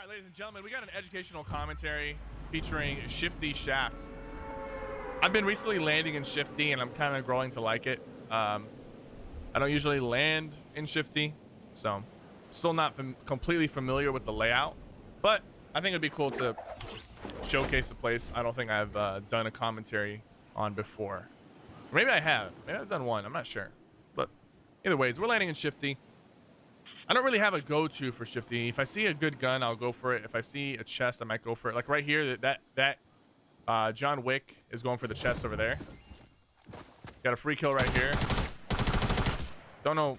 right, ladies and gentlemen, we got an educational commentary featuring Shifty Shaft. I've been recently landing in Shifty, and I'm kind of growing to like it. I don't usually land in Shifty, so still not completely familiar with the layout, but I think it'd be cool to showcase a place I don't think I've done a commentary on before. Or maybe I have. Maybe I've done one. I'm not sure. But either ways, we're landing in Shifty. I don't really have a go-to for Shifty. If I see a good gun, I'll go for it. If I see a chest, I might go for it. Like right here, that John Wick is going for the chest over there. Got a free kill right here. Don't know.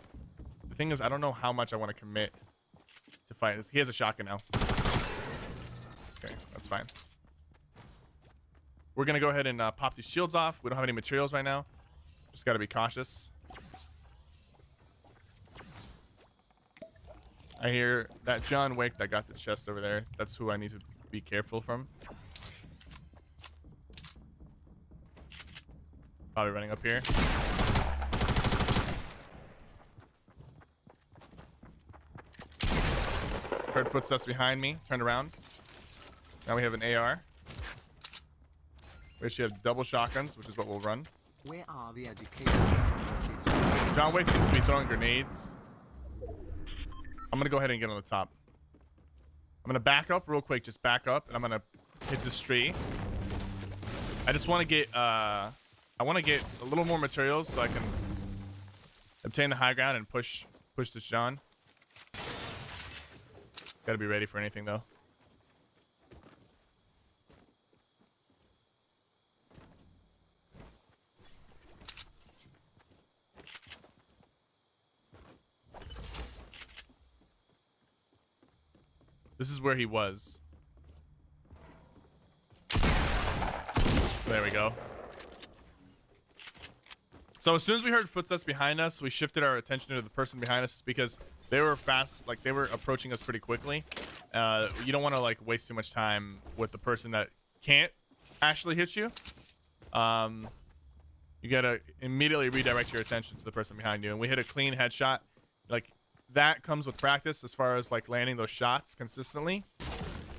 The thing is, I don't know how much I want to commit to fight this. He has a shotgun now. Okay, that's fine. We're going to go ahead and pop these shields off. We don't have any materials right now. Just got to be cautious. I hear that John Wick that got the chest over there. That's who I need to be careful from. Probably running up here. Heard footsteps behind me. Turned around. Now we have an AR. We actually have double shotguns, which is what we'll run. Where are the education? John Wick seems to be throwing grenades. I'm gonna go ahead and get on the top. I'm gonna back up real quick, just back up, and I'm gonna hit this tree. I just want to get I want to get a little more materials so I can obtain the high ground and push this John. Gotta be ready for anything though. This is where he was. There we go. So as soon as we heard footsteps behind us, we shifted our attention to the person behind us because they were fast, like they were approaching us pretty quickly. You don't want to like waste too much time with the person that can't actually hit you. You gotta immediately redirect your attention to the person behind you. And we hit a clean headshot. Like that comes with practice as far as like landing those shots consistently.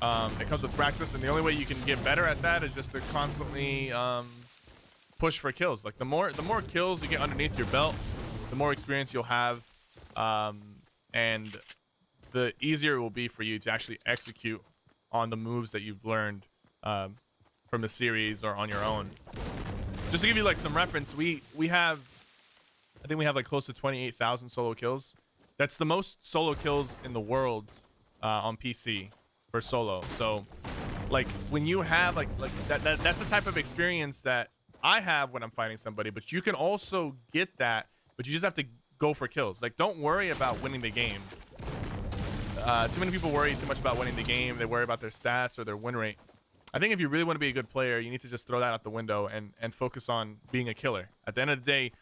It comes with practice, and the only way you can get better at that is just to constantly push for kills. Like the more kills you get underneath your belt, the more experience you'll have, and the easier it will be for you to actually execute on the moves that you've learned from the series or on your own. Just to give you like some reference, we have, I think we have like close to 28,000 solo kills. That's the most solo kills in the world on PC for solo. So like when you have like that's the type of experience that I have when I'm fighting somebody, but you can also get that, but you just have to go for kills. Like don't worry about winning the game. Too many people worry too much about winning the game. They worry about their stats or their win rate. I think if you really want to be a good player, you need to just throw that out the window and focus on being a killer. At the end of the day,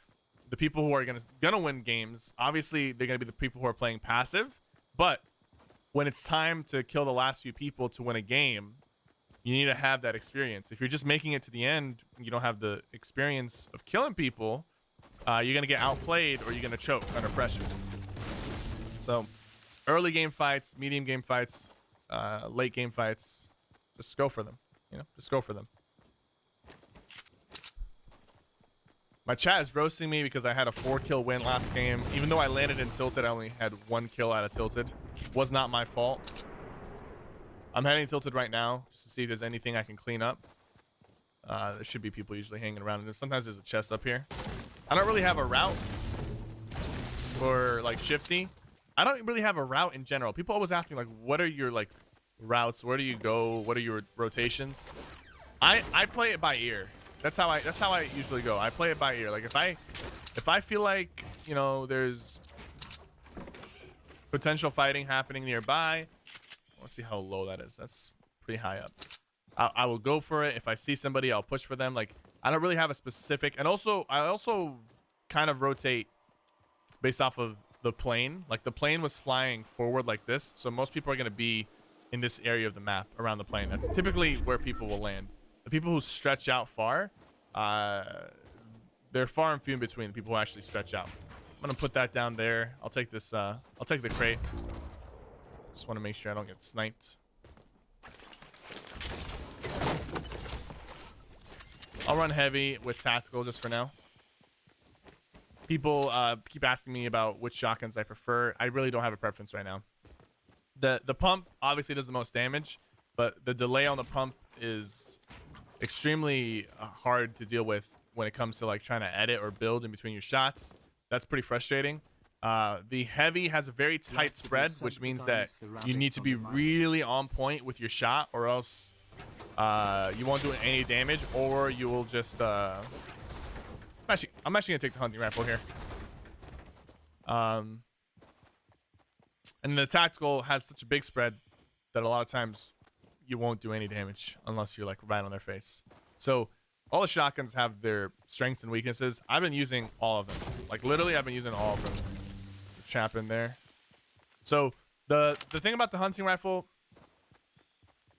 the people who are gonna win games, obviously they're gonna be the people who are playing passive, but when it's time to kill the last few people to win a game, you need to have that experience. If you're just making it to the end, you don't have the experience of killing people, you're gonna get outplayed or you're gonna choke under pressure. So early game fights, medium game fights, late game fights, just go for them. You know, just go for them. My chat is roasting me because I had a 4-kill win last game. Even though I landed in Tilted, I only had 1 kill out of Tilted. Was not my fault. I'm heading Tilted right now just to see if there's anything I can clean up. There should be people usually hanging around. And sometimes there's a chest up here. I don't really have a route for like Shifty. I don't really have a route in general. People always ask me like, what are your like routes? Where do you go? What are your rotations? I play it by ear. That's how I usually go. I play it by ear. Like if I feel like, you know, there's potential fighting happening nearby. Let's see how low that is. That's pretty high up. I will go for it. If I see somebody, I'll push for them. Like I don't really have a specific, and also I also kind of rotate based off of the plane. Like the plane was flying forward like this, so most people are going to be in this area of the map around the plane. That's typically where people will land. The people who stretch out far, they're far and few in between. The people who actually stretch out. I'm gonna put that down there. I'll take this. I'll take the crate. Just want to make sure I don't get sniped. I'll run heavy with tactical just for now. People keep asking me about which shotguns I prefer. I really don't have a preference right now. The pump obviously does the most damage, but the delay on the pump is extremely hard to deal with when it comes to like trying to edit or build in between your shots. That's pretty frustrating. The heavy has a very tight spread, which means that you need to be really on point with your shot, or else you won't do any damage, or you will just I'm actually gonna take the hunting rifle here. And the tactical has such a big spread that a lot of times you won't do any damage unless you're like right on their face. So all the shotguns have their strengths and weaknesses. I've been using all of them. Like literally, I've been using all of them. Trap in there. So the thing about the hunting rifle,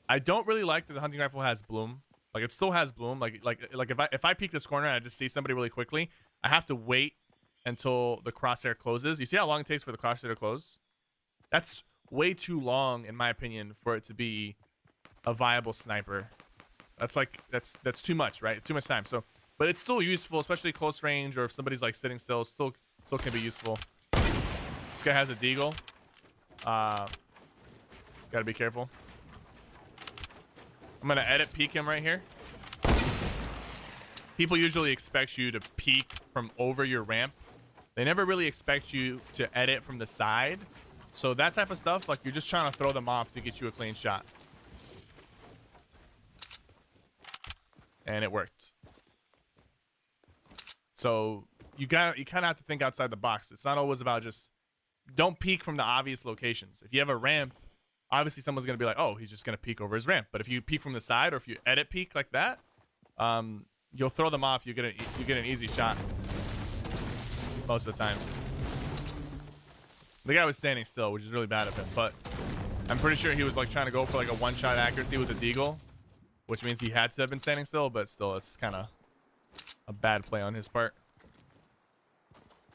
I don't really like that the hunting rifle has bloom. Like it still has bloom. Like if I peek this corner and I just see somebody really quickly, I have to wait until the crosshair closes. You see how long it takes for the crosshair to close? That's way too long, in my opinion, for it to be a viable sniper. That's like that's too much, right? Too much time. So, but it's still useful, especially close range, or if somebody's like sitting still, still can be useful. This guy has a deagle. Gotta be careful. I'm gonna edit peek him right here. People usually expect you to peek from over your ramp. They never really expect you to edit from the side. So that type of stuff, like you're just trying to throw them off to get you a clean shot. And it worked. So you kind of have to think outside the box. It's not always about just don't peek from the obvious locations. If you have a ramp, obviously someone's gonna be like, oh, he's just gonna peek over his ramp. But if you peek from the side, or if you edit peek like that, you'll throw them off. You get an easy shot most of the times. The guy was standing still, which is really bad of him, but I'm pretty sure he was like trying to go for like a one-shot accuracy with a deagle, which means he had to have been standing still, but still it's kind of a bad play on his part.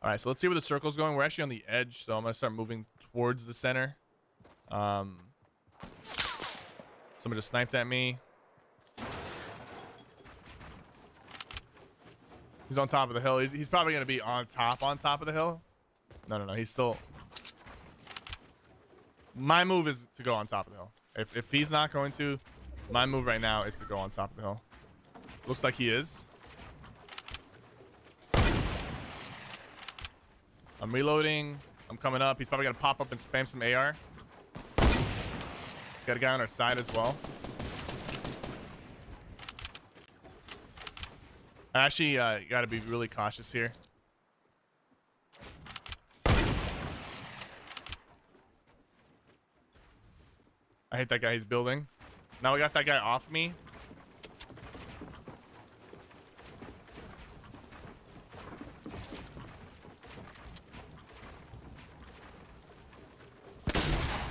All right, so let's see where the circle's going. We're actually on the edge, so I'm gonna start moving towards the center. Someone just sniped at me. He's on top of the hill. He's probably gonna be on top of the hill. No, he's still. My move is to go on top of the hill. If he's not going to, my move right now is to go on top of the hill. Looks like he is. I'm reloading. I'm coming up. He's probably gonna pop up and spam some AR. Got a guy on our side as well. I actually got to be really cautious here. I hate that guy. He's building. Now we got that guy off me.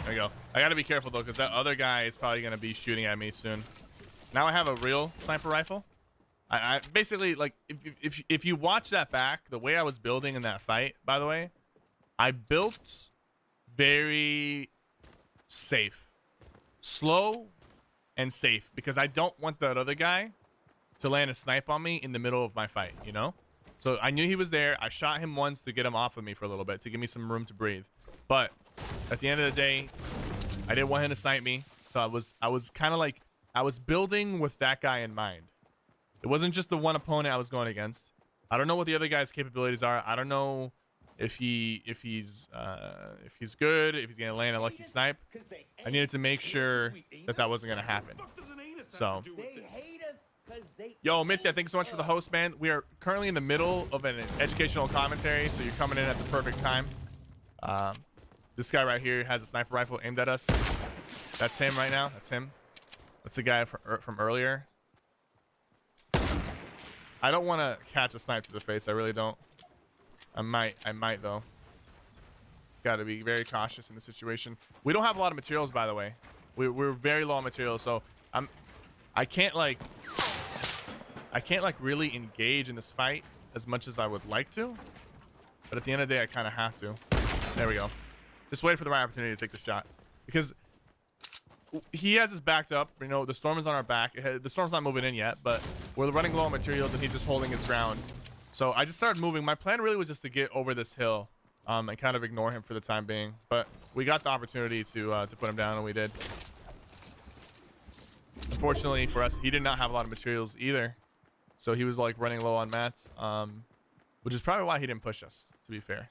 There we go. I got to be careful though, because that other guy is probably going to be shooting at me soon. Now I have a real sniper rifle. I basically, like, if you watch that back, the way I was building in that fight, by the way, I built very safe, slow and safe, because I don't want that other guy to land a snipe on me in the middle of my fight, you know? So I knew he was there. I shot him once to get him off of me for a little bit, to give me some room to breathe. But at the end of the day, I didn't want him to snipe me. So I was kind of like, I was building with that guy in mind. It wasn't just the one opponent I was going against. I don't know what the other guy's capabilities are. I don't know if he's good, if he's gonna land a lucky snipe. I needed to make sure that wasn't gonna happen. So, yo, Mythia, thanks so much for the host, man. We are currently in the middle of an educational commentary, so you're coming in at the perfect time. This guy right here has a sniper rifle aimed at us. That's him right now. That's him. That's the guy from earlier. I don't want to catch a snipe to the face. I really don't. I might though. Got to be very cautious in this situation. We don't have a lot of materials, by the way. We're very low on materials, so I can't like really engage in this fight as much as I would like to. But at the end of the day, I kind of have to. There we go. Just wait for the right opportunity to take the shot, because he has us backed up. You know, the storm is on our back. The storm's not moving in yet, but We're running low on materials, and he's just holding his ground. So I just started moving. My plan really was just to get over this hill, and kind of ignore him for the time being. But we got the opportunity to put him down, and we did. Unfortunately for us, he did not have a lot of materials either, so he was like running low on mats, which is probably why he didn't push us, to be fair.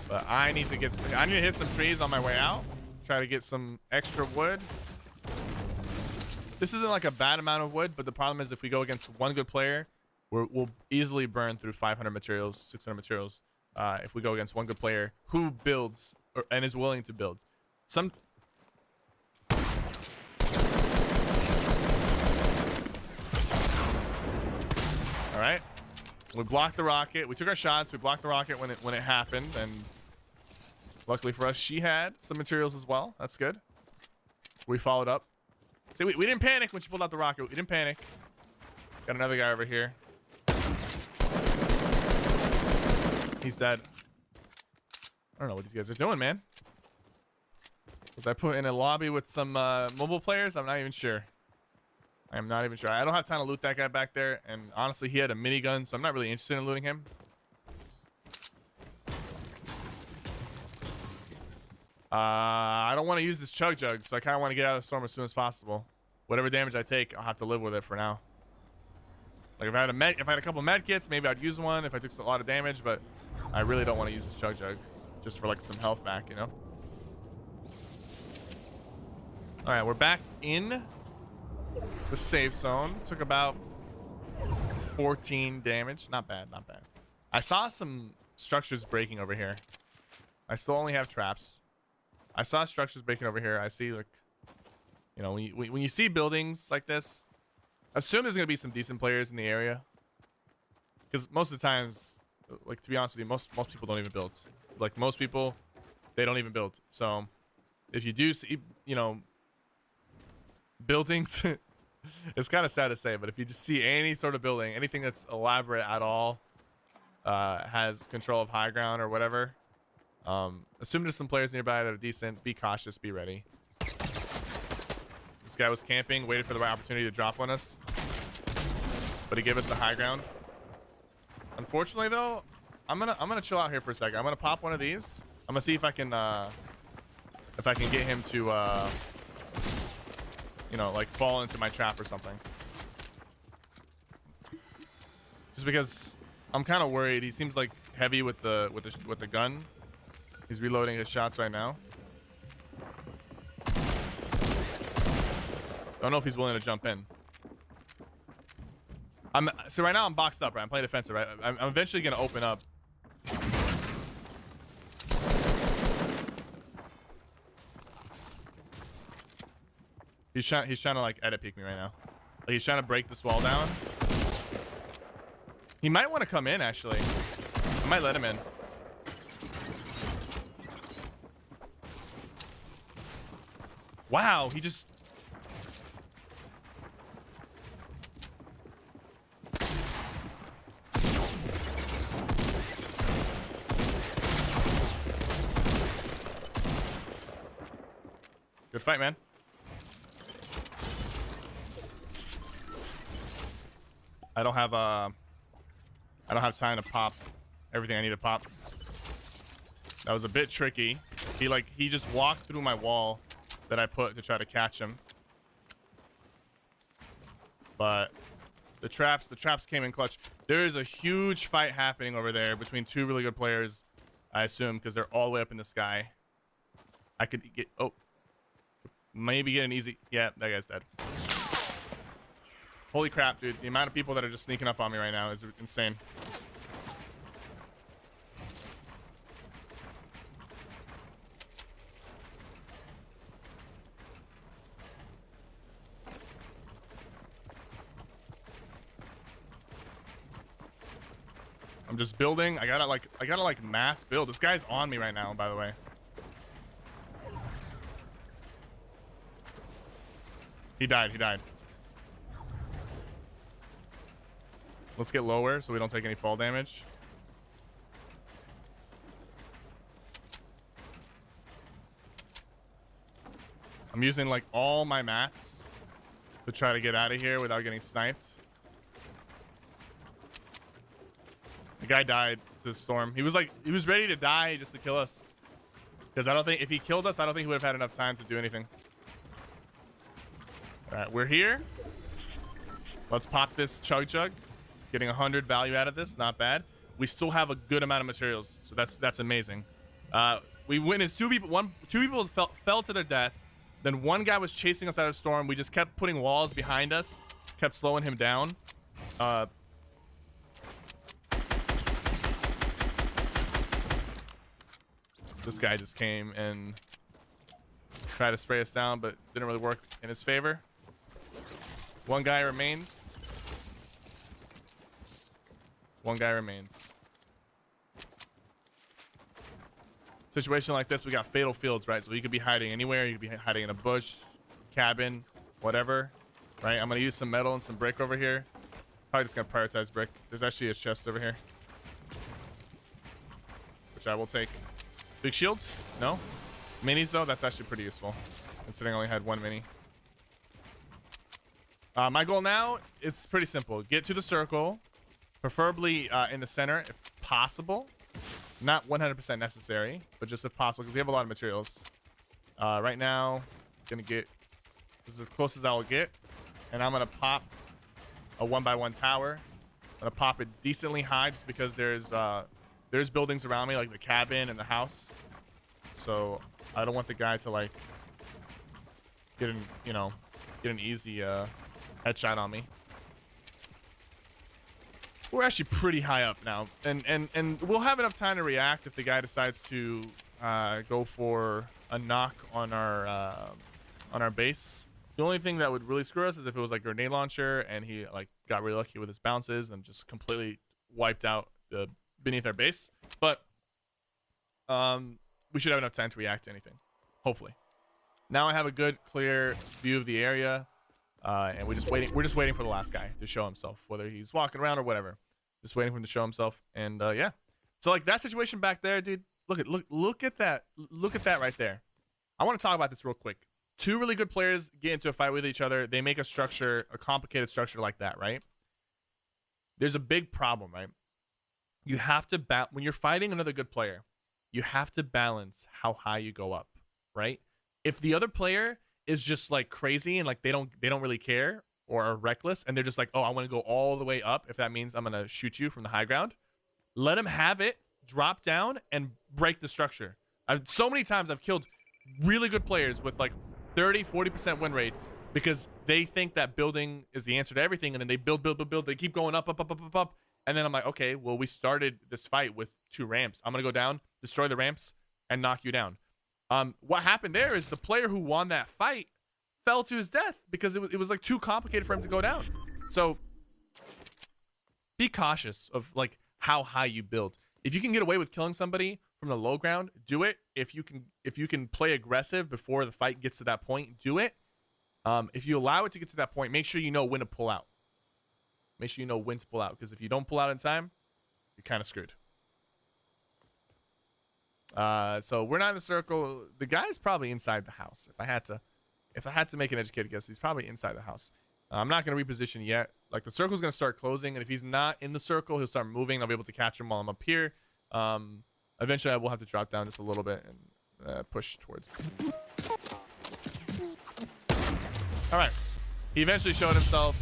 But I need to hit some trees on my way out, try to get some extra wood. This isn't like a bad amount of wood, but the problem is if we go against one good player, we'll easily burn through 500 materials, 600 materials, if we go against one good player who builds and is willing to build. All right, we blocked the rocket. We took our shots. We blocked the rocket when it happened, and luckily for us, she had some materials as well. That's good. We followed up. See, we didn't panic when she pulled out the rocket. We didn't panic. Got another guy over here. He's dead. I don't know what these guys are doing, man. Was I put in a lobby with some mobile players? I'm not even sure. I am not even sure. I don't have time to loot that guy back there. And honestly, he had a minigun, so I'm not really interested in looting him. I don't want to use this chug jug, so I kind of want to get out of the storm as soon as possible. Whatever damage I take, I'll have to live with it for now. Like if I had a couple med kits, maybe I'd use one if I took a lot of damage, but I really don't want to use this chug jug just for like some health back, you know. All right, we're back in the safe zone. Took about 14 damage. Not bad, not bad. I saw some structures breaking over here. I still only have traps. I saw structures breaking over here. I see, like, you know, when you see buildings like this, assume there's gonna be some decent players in the area. Because most of the times, like, to be honest with you, most people don't even build. Like most people, they don't even build. So if you do see, you know, buildings, it's kind of sad to say, but if you just see any sort of building, anything that's elaborate at all, has control of high ground or whatever, assume there's some players nearby that are decent. Be cautious, be ready. This guy was camping, waited for the right opportunity to drop on us, but he gave us the high ground. Unfortunately though, I'm gonna chill out here for a second. I'm gonna pop one of these. I'm gonna see if I can get him to you know, like fall into my trap or something. Just because I'm kind of worried. He seems like heavy with the gun. He's reloading his shots right now. Don't know if he's willing to jump in. So right now I'm boxed up, right? I'm playing defensive, right? I'm eventually gonna open up. He's trying to like edit peek me right now. Like he's trying to break this wall down. He might want to come in actually. I might let him in. Wow, he just... Good fight, man. I don't have time to pop everything I need to pop. That was a bit tricky. He just walked through my wall that I put to try to catch him. But the traps came in clutch. There is a huge fight happening over there between two really good players, I assume, because they're all the way up in the sky. I could get, oh, maybe get an easy, yeah, that guy's dead. Holy crap, dude. The amount of people that are just sneaking up on me right now is insane. I'm just building. I gotta like mass build. This guy's on me right now, by the way. He died. Let's get lower so we don't take any fall damage. I'm using like all my mats to try to get out of here without getting sniped. guy died to the storm. He was ready to die just to kill us. Because I don't think if he killed us, I don't think he would have had enough time to do anything. All right, we're here. Let's pop this chug. Getting 100 value out of this, not bad. We still have a good amount of materials, so that's amazing. We witnessed two people fell to their death. Then one guy was chasing us out of the storm. We just kept putting walls behind us, kept slowing him down. This guy just came and tried to spray us down, but didn't really work in his favor. One guy remains. Situation like this, we got fatal fields, right? So you could be hiding anywhere. You could be hiding in a bush, cabin, whatever, right? I'm gonna use some metal and some brick over here. Probably just gonna prioritize brick. There's actually a chest over here, which I will take. Big shield? No. Minis though, that's actually pretty useful, considering I only had one mini. My goal now, it's pretty simple. Get to the circle, preferably in the center if possible. Not 100% necessary, but just if possible, because we have a lot of materials. Right now, gonna get this is as close as I will get, and I'm gonna pop a 1x1 tower. I'm gonna pop it decently high, just because there's buildings around me, like the cabin and the house. So I don't want the guy to like get an easy headshot on me. We're actually pretty high up now, and we'll have enough time to react if the guy decides to go for a knock on our base. The only thing that would really screw us is if it was like a grenade launcher and he like got really lucky with his bounces and just completely wiped out beneath our base. But we should have enough time to react to anything, hopefully. Now I have a good clear view of the area. And we're just waiting for the last guy to show himself, whether he's walking around or whatever. Just waiting for him to show himself. And yeah, so like that situation back there, dude. Look at that right there. I want to talk about this real quick. Two really good players get into a fight with each other. They make a complicated structure like that, right? There's a big problem, right? You have to when you're fighting another good player, you have to balance how high you go up, right? If the other player is just like crazy and like they don't really care or are reckless and they're just like, oh, I want to go all the way up, if that means I'm gonna shoot you from the high ground, let them have it, drop down and break the structure. So many times I've killed really good players with like 30-40% win rates because they think that building is the answer to everything, and then they build, they keep going up, and then I'm like, okay, well, we started this fight with 2 ramps. I'm gonna go down, destroy the ramps, and knock you down. What happened there is the player who won that fight fell to his death because it was like too complicated for him to go down. So be cautious of like how high you build. If you can get away with killing somebody from the low ground, do it. If you can play aggressive before the fight gets to that point, do it. If you allow it to get to that point, make sure you know when to pull out. Make sure you know when to pull out, because if you don't pull out in time, you're kind of screwed. So we're not in the circle. The guy's probably inside the house. If I had to make an educated guess, he's probably inside the house. I'm not going to reposition yet. Like, the circle's going to start closing, and if he's not in the circle, he'll start moving. I'll be able to catch him while I'm up here. Eventually I will have to drop down just a little bit and push towards him. All right, he eventually showed himself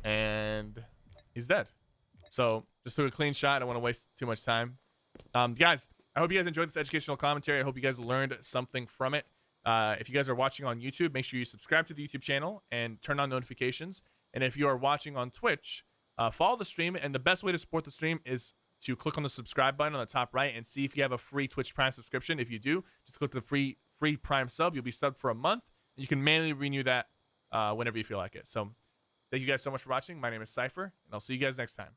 and he's dead. So just took a clean shot. I don't want to waste too much time. Guys, I hope you guys enjoyed this educational commentary. I hope you guys learned something from it. If you guys are watching on YouTube, make sure you subscribe to the YouTube channel and turn on notifications. And if you are watching on Twitch, follow the stream. And the best way to support the stream is to click on the subscribe button on the top right and see if you have a free Twitch Prime subscription. If you do, just click the free Prime sub. You'll be subbed for a month. And you can manually renew that whenever you feel like it. So thank you guys so much for watching. My name is Sypher, and I'll see you guys next time.